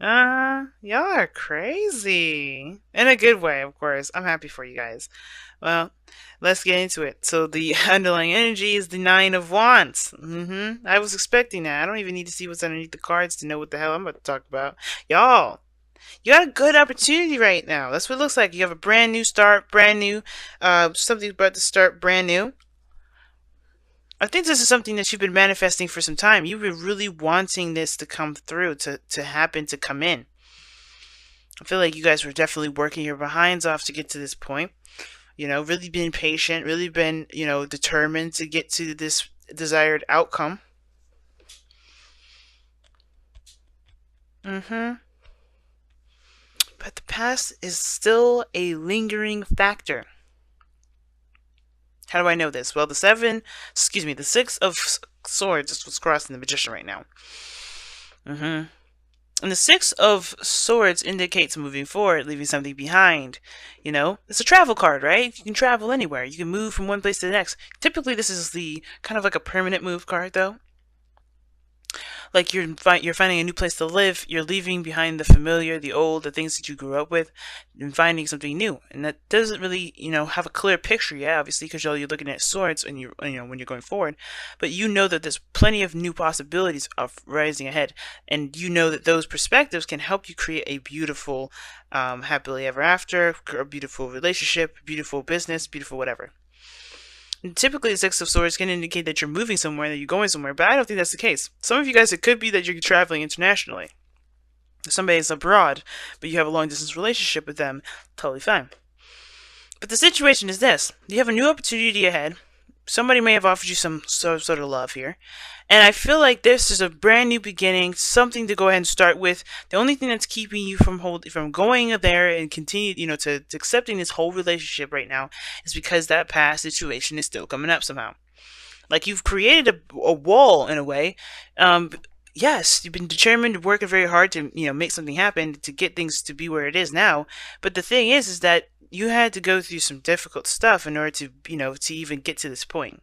Y'all are crazy. In a good way, of course. I'm happy for you guys. Well, let's get into it. So the underlying energy is the Nine of Wands. I was expecting that. I don't even need to see what's underneath the cards to know what the hell I'm about to talk about. Y'all, you got a good opportunity right now. That's what it looks like. You have a brand new start, brand new, something's about to start brand new. I think this is something that you've been manifesting for some time. You've been really wanting this to come through, to happen, to come in. I feel like you guys were definitely working your behinds off to get to this point. Really been patient, really been, determined to get to this desired outcome. hmm But the past is still a lingering factor. How do I know this? Well, the Six of Swords is what's crossing the Magician right now. hmm And the Six of Swords indicates moving forward, leaving something behind. It's a travel card, right? You can travel anywhere. You can move from one place to the next. Typically, this is the kind of like a permanent move card, though. Like you're finding a new place to live. You're leaving behind the familiar, the old, the things that you grew up with, and finding something new. And that doesn't really, have a clear picture yet, obviously, because you're looking at swords and when you're going forward. But you know that there's plenty of new possibilities of rising ahead, and you know that those perspectives can help you create a beautiful, happily ever after, a beautiful relationship, beautiful business, beautiful whatever. Typically, the Six of Swords can indicate that you're moving somewhere, that you're going somewhere, but I don't think that's the case. Some of you guys, it could be that you're traveling internationally. Somebody's abroad, but you have a long distance relationship with them, totally fine. But the situation is this: you have a new opportunity ahead. Somebody may have offered you some sort of love here. And I feel like this is a brand new beginning, something to go ahead and start with. The only thing that's keeping you from going there and continue, to accepting this whole relationship right now is because that past situation is still coming up somehow. Like you've created a wall in a way. Yes, you've been determined, working very hard to make something happen to get things to be where it is now. But the thing is that you had to go through some difficult stuff in order to to even get to this point.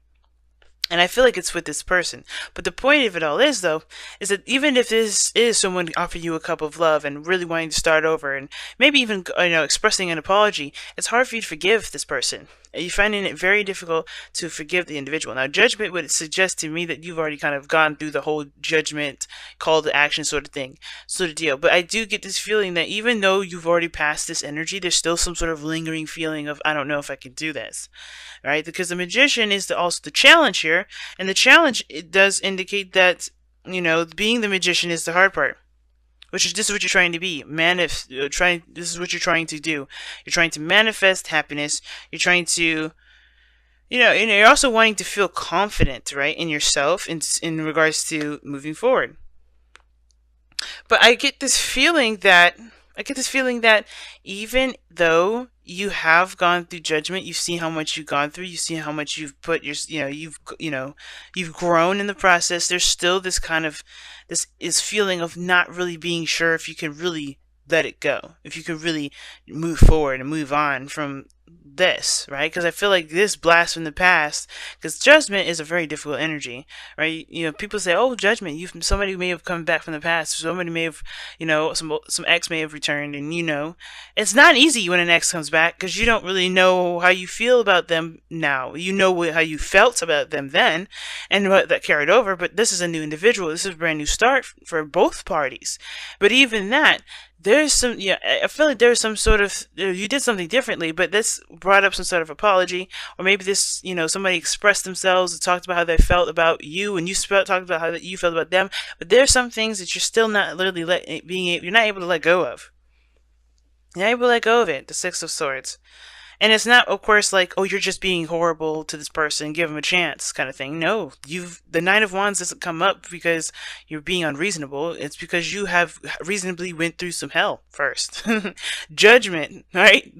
And I feel like it's with this person. But the point of it all is, though, is that even if this is someone offering you a cup of love and really wanting to start over and maybe even, expressing an apology, it's hard for you to forgive this person. You're finding it very difficult to forgive the individual. Now, judgment would suggest to me that you've already kind of gone through the whole judgment, call to action sort of thing, sort of deal. But I do get this feeling that even though you've already passed this energy, there's still some sort of lingering feeling of, I don't know if I can do this, right? Because the magician is also the challenge here, and the challenge, it does indicate that, being the magician is the hard part. Which is, this is what you're trying to be. This is what you're trying to do. You're trying to manifest happiness. You're trying to, you're also wanting to feel confident, right, in yourself in regards to moving forward. But I get this feeling that even though you have gone through judgment, you see how much you've gone through, you see how much you've put your, you've grown in the process. There's still this kind of this is feeling of not really being sure if you can really let it go, if you can really move forward and move on from this, right? Because I feel like this blast from the past, because judgment is a very difficult energy, right? People say, "Oh, judgment, somebody may have come back from the past, somebody may have, some ex may have returned," and it's not easy when an ex comes back because you don't really know how you feel about them now. You know how you felt about them then, and what that carried over. But this is a new individual. This is a brand new start for both parties. But even that, there's some, I feel like there's some sort of, you did something differently, but this brought up some sort of apology, or maybe this, somebody expressed themselves and talked about how they felt about you, and you talked about how you felt about them. But there's some things that you're still not literally you're not able to let go of. You're not able to let go of it. The Six of Swords. And it's not, of course, like, oh, you're just being horrible to this person, give them a chance, kind of thing. No, the Nine of Wands doesn't come up because you're being unreasonable. It's because you have reasonably went through some hell first. Judgment, right?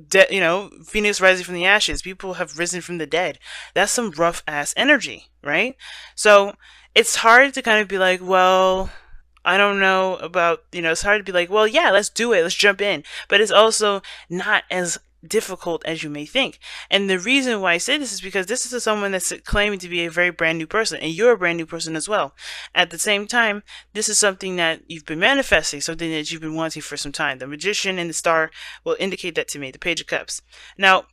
Phoenix rising from the ashes. People have risen from the dead. That's some rough ass energy, right? So it's hard to kind of be like, well, I don't know about, it's hard to be like, well, yeah, let's do it. Let's jump in. But it's also not as difficult as you may think. And the reason why I say this is because this is someone that's claiming to be a very brand new person, and you're a brand new person as well. At the same time, this is something that you've been manifesting, something that you've been wanting for some time. The Magician and the Star will indicate that to me, the Page of Cups. Now,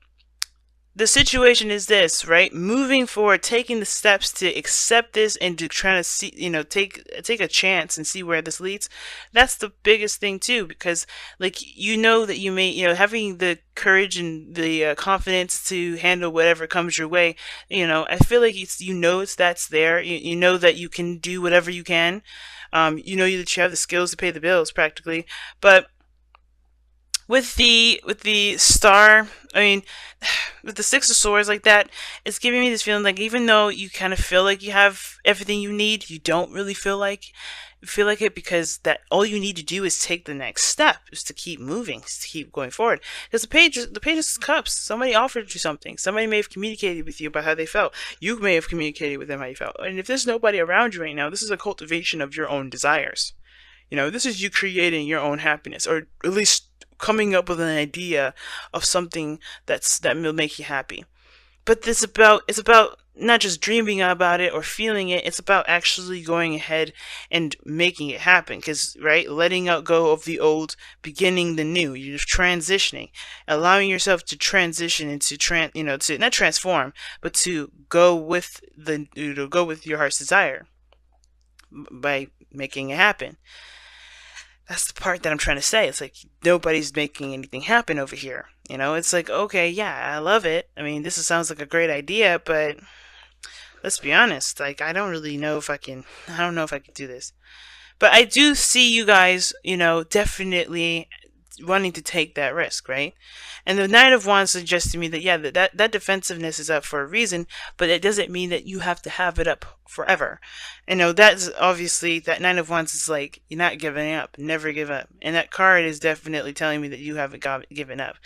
the situation is this, right? Moving forward, taking the steps to accept this and to try to see, take a chance and see where this leads. That's the biggest thing too, because like that you may, having the courage and the confidence to handle whatever comes your way. I feel like that's there. You know that you can do whatever you can. That you have the skills to pay the bills, practically, but with the Star, I mean, with the Six of Swords like that, it's giving me this feeling like even though you kind of feel like you have everything you need, you don't really feel like it, because that all you need to do is take the next step, is to keep moving, is to keep going forward. Because the Page of Cups, somebody offered you something. Somebody may have communicated with you about how they felt. You may have communicated with them how you felt. And if there's nobody around you right now, this is a cultivation of your own desires. This is you creating your own happiness, or at least coming up with an idea of something that will make you happy. But it's about not just dreaming about it or feeling it. It's about actually going ahead and making it happen. Because, right, letting out go of the old, beginning the new. You're transitioning, allowing yourself to transition into to not transform, but to go with your heart's desire by making it happen. That's the part that I'm trying to say. It's like nobody's making anything happen over here. It's like, okay, yeah, I love it. I mean, sounds like a great idea, but let's be honest. Like, I don't know if I can do this. But I do see you guys, definitely wanting to take that risk, right? And the Knight of Wands suggests to me that, yeah, that defensiveness is up for a reason, but it doesn't mean that you have to have it up forever. And that's obviously, that Knight of Wands is like, you're not giving up, never give up. And that card is definitely telling me that you haven't given up.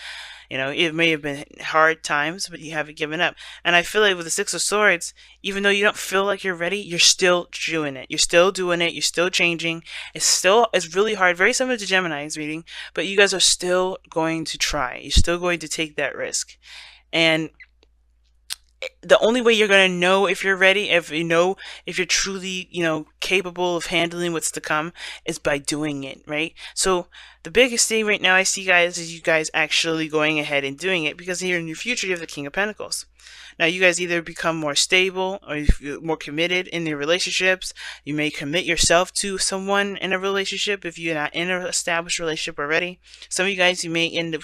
It may have been hard times, but you haven't given up. And I feel like with the Six of Swords, even though you don't feel like you're ready, you're still doing it. You're still doing it. You're still changing. It's really hard, very similar to Gemini's reading, but you guys are still going to try. You're still going to take that risk. And the only way you're going to know if you're ready, if you're truly, capable of handling what's to come, is by doing it, right? So the biggest thing right now I see, guys, is you guys actually going ahead and doing it, because here in your future you have the King of Pentacles. Now you guys either become more stable or more committed in your relationships. You may commit yourself to someone in a relationship if you're not in an established relationship already. Some of you guys, you may end up,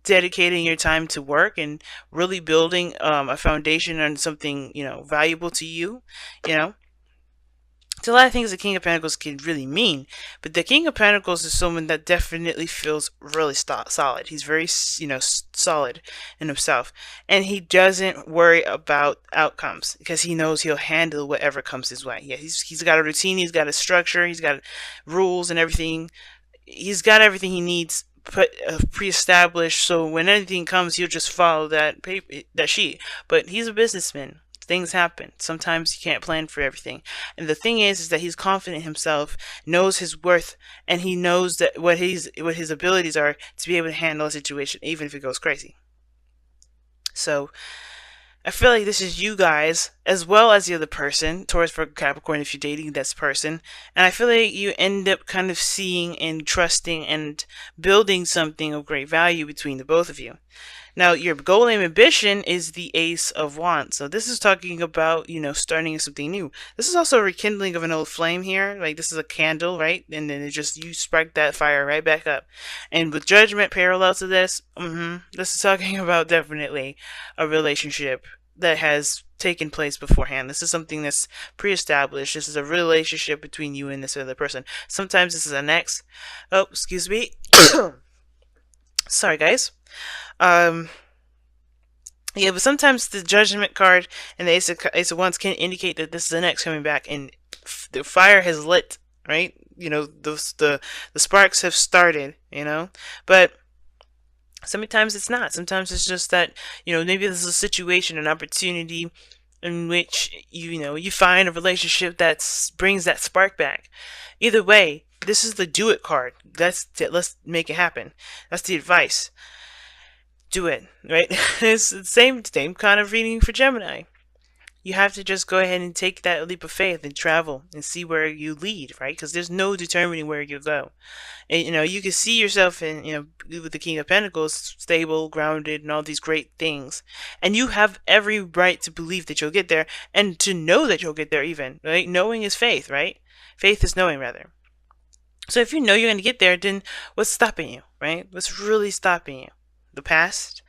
dedicating your time to work and really building a foundation on something valuable to you. It's a lot of things the King of Pentacles can really mean, but the King of Pentacles is someone that definitely feels really solid. He's very solid in himself, and he doesn't worry about outcomes because he knows he'll handle whatever comes his way. Yeah, he's got a routine, he's got a structure, he's got rules and everything. He's got everything he needs pre-established, so when anything comes, he'll just follow that sheet. But he's a businessman. Things happen. Sometimes you can't plan for everything. And the thing is that he's confident in himself, knows his worth, and he knows that what his abilities are to be able to handle a situation, even if it goes crazy. So I feel like this is you guys, as well as the other person, Taurus, Virgo, Capricorn, if you're dating this person. And I feel like you end up kind of seeing and trusting and building something of great value between the both of you. Now, your goal and ambition is the Ace of Wands. So this is talking about, starting something new. This is also a rekindling of an old flame here. Like, this is a candle, right? And then you spark that fire right back up. And with Judgment parallel to this, this is talking about definitely a relationship that has taken place beforehand. This is something that's pre-established. This is a relationship between you and this other person. Sometimes this is an ex. Oh, excuse me. Sorry, guys. Yeah, but sometimes the Judgment card and the Ace of Wands can indicate that this is an ex coming back, and the fire has lit, right? The sparks have started, but sometimes it's not. Sometimes it's just that, maybe this is a situation, an opportunity in which, you find a relationship that brings that spark back. Either way, this is the do it card. Let's make it happen. That's the advice. do it, right? It's the same kind of reading for Gemini. You have to just go ahead and take that leap of faith and travel and see where you lead, right? Because there's no determining where you go. And, you can see yourself in, with the King of Pentacles, stable, grounded, and all these great things. And you have every right to believe that you'll get there and to know that you'll get there even, right? Knowing is faith, right? Faith is knowing, rather. So if you know you're going to get there, then what's stopping you, right? What's really stopping you? The past?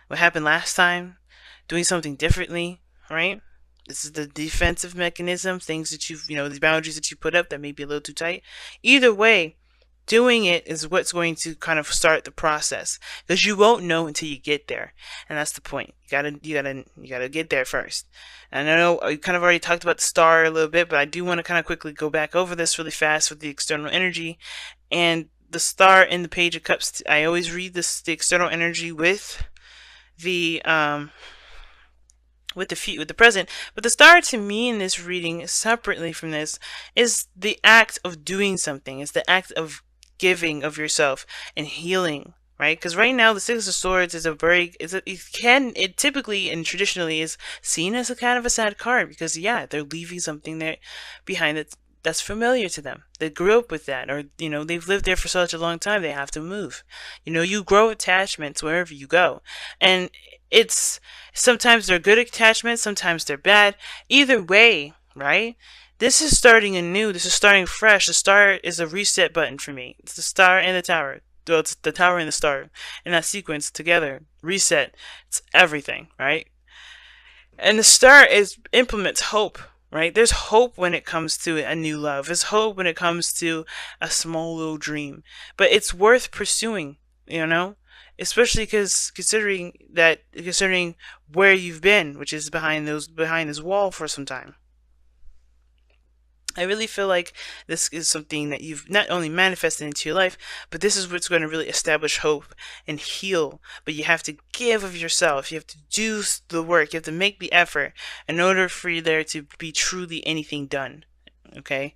What happened last time? Doing something differently, right? This is the defensive mechanism, things that the boundaries that you put up that may be a little too tight. Either way, doing it is what's going to kind of start the process, because you won't know until you get there, and that's the point. You gotta get there first. And I know I kind of already talked about the star a little bit, but I do want to kind of quickly go back over this really fast with the external energy and the star in the Page of Cups. I always read the external energy with the with the present, but the star to me in this reading, separately from this, is the act of doing something. It's the act of giving of yourself and healing, right? Because right now the Six of Swords is it typically and traditionally is seen as a kind of a sad card, because they're leaving something there behind that's familiar to them. They grew up with that, or they've lived there for such a long time, they have to move. You grow attachments wherever you go, and it's sometimes they're good attachments, sometimes they're bad. Either way, right? This is starting anew. This is starting fresh. The star is a reset button for me. It's the star and the tower. Well, it's the tower and the star in that sequence together. Reset. It's everything, right? And the star implements hope, right? There's hope when it comes to a new love. There's hope when it comes to a small little dream. But it's worth pursuing, especially considering where you've been, which is behind this wall for some time. I really feel like this is something that you've not only manifested into your life, but this is what's going to really establish hope and heal. But you have to give of yourself. You have to do the work. You have to make the effort in order for there to be truly anything done. Okay?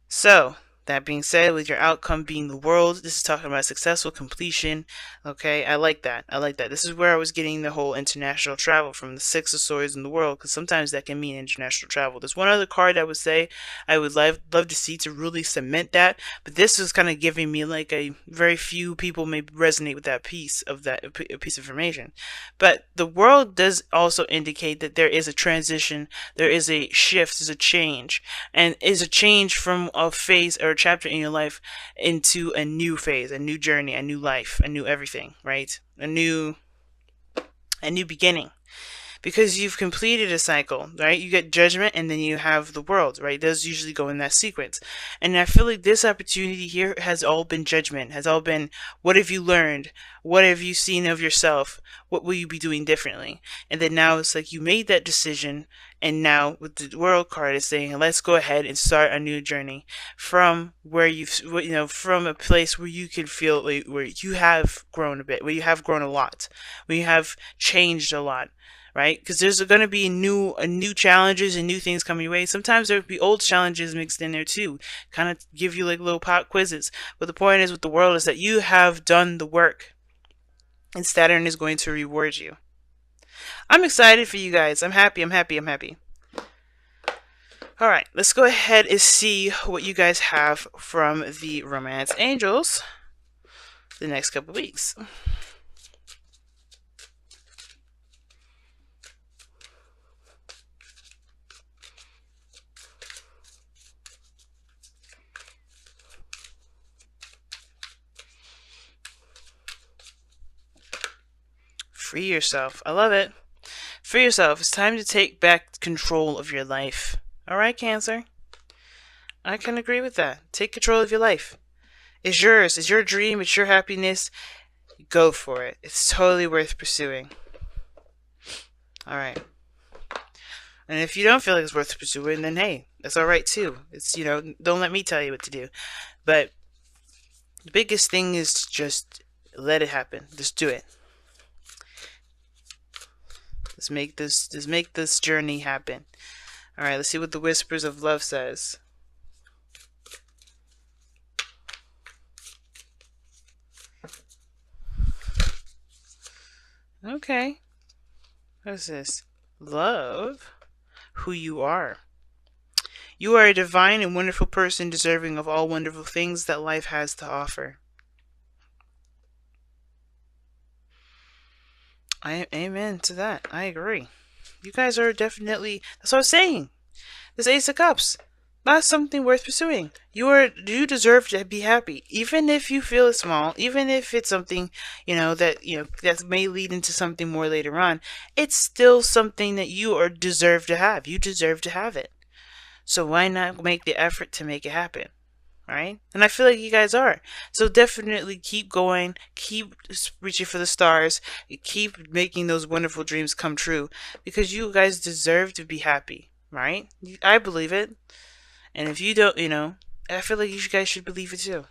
So, that being said, with your outcome being the world, this is talking about successful completion. Okay, I like that. This is where I was getting the whole international travel from the Six of Swords in the world, because sometimes that can mean international travel. There's one other card I would say I would love to see to really cement that, but this is kind of giving me like a very few people may resonate with that piece of information. But the world does also indicate that there is a transition, there is a shift, there's a change, and is a change from a phase or a chapter in your life into a new phase, a new journey, a new life, a new everything, right? A new beginning. Because you've completed a cycle, right? You get judgment and then you have the world, right? Those usually go in that sequence. And I feel like this opportunity here has all been judgment, has all been, what have you learned? What have you seen of yourself? What will you be doing differently? And then now it's like you made that decision, and now with the world card is saying, let's go ahead and start a new journey from where from a place where you can feel like, where you have grown a bit, where you have grown a lot, where you have changed a lot. Right? Because there's going to be new challenges and new things coming your way. Sometimes there'll be old challenges mixed in there too, kind of give you like little pop quizzes. But the point is with the world is that you have done the work, and Saturn is going to reward you. I'm excited for you guys. I'm happy. Alright, let's go ahead and see what you guys have from the Romance Angels the next couple weeks. Free yourself. I love it. Free yourself. It's time to take back control of your life. Alright, Cancer? I can agree with that. Take control of your life. It's yours. It's your dream. It's your happiness. Go for it. It's totally worth pursuing. Alright. And if you don't feel like it's worth pursuing, then hey, that's alright too. It's, don't let me tell you what to do. But the biggest thing is to just let it happen. Just do it. Let's make this journey happen. Alright, let's see what the Whispers of Love says. Okay. What's this? Love who you are. You are a divine and wonderful person deserving of all wonderful things that life has to offer. Amen to that. I agree. You guys are definitely. That's what I was saying. This Ace of Cups. That's something worth pursuing. You deserve to be happy, even if you feel it's small, even if it's something that may lead into something more later on. It's still something that you are deserve to have. You deserve to have it. So why not make the effort to make it happen? Right? And I feel like you guys are. So definitely keep going, keep reaching for the stars, keep making those wonderful dreams come true because you guys deserve to be happy, right? I believe it. And if you don't, I feel like you guys should believe it too.